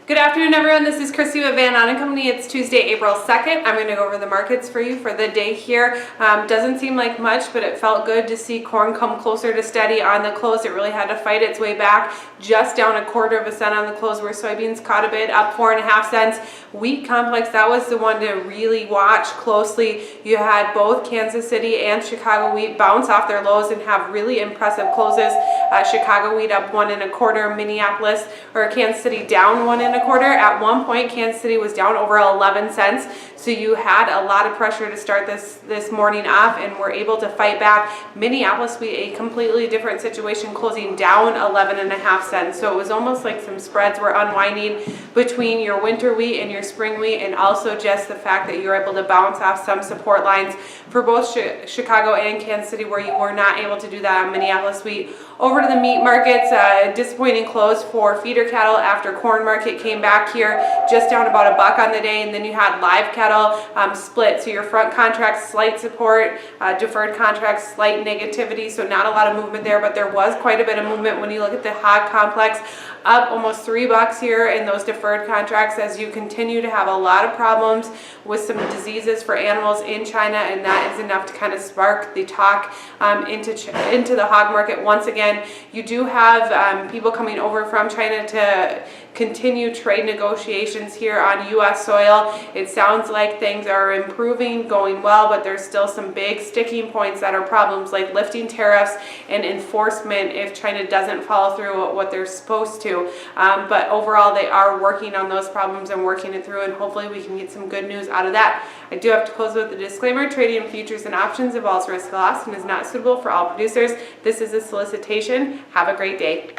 Good afternoon, everyone. This is Christy with Ahn Co. It's Tuesday, April 2nd. I'm going to go over the markets for you for the day here. Doesn't seem like much, but it felt good to see corn come closer to steady on the close. It really had to fight its way back, just down 1/4 cent on the close, where soybeans caught a bid, up 4.5 cents. Wheat complex, that was the one to really watch closely. You had both Kansas City and Chicago wheat bounce off their lows and have really impressive closes. Chicago wheat up 1 1/4, Minneapolis or Kansas City down 1 1/4. At one point, Kansas City was down over 11 cents. So you had a lot of pressure to start this morning off and were able to fight back. Minneapolis wheat, a completely different situation, closing down 11.5 cents. So it was almost like some spreads were unwinding between your winter wheat and your spring wheat, and also just the fact that you were able to bounce off some support lines for both Chicago and Kansas City, where you were not able to do that on Minneapolis wheat. Over to the meat markets, disappointing close for feeder cattle after corn market came back here just down about $1 on the day, and then you had live cattle split. So your front contracts, slight support, deferred contracts, slight negativity. So not a lot of movement there, but there was quite a bit of movement when you look at the hog complex, up almost $3 here in those deferred contracts, as you continue to have a lot of problems with some diseases for animals in China, and that is enough to kind of spark the talk into the hog market once again. You do have people coming over from China to continue trade negotiations here on U.S. soil. It sounds like things are improving, going well, but there's still some big sticking points that are problems, like lifting tariffs and enforcement if China doesn't follow through what they're supposed to. But overall, they are working on those problems and working it through, and hopefully we can get some good news out of that. I do have to close with a disclaimer. Trading in futures and options involves risk of loss and is not suitable for all producers. This is a solicitation. Have a great day.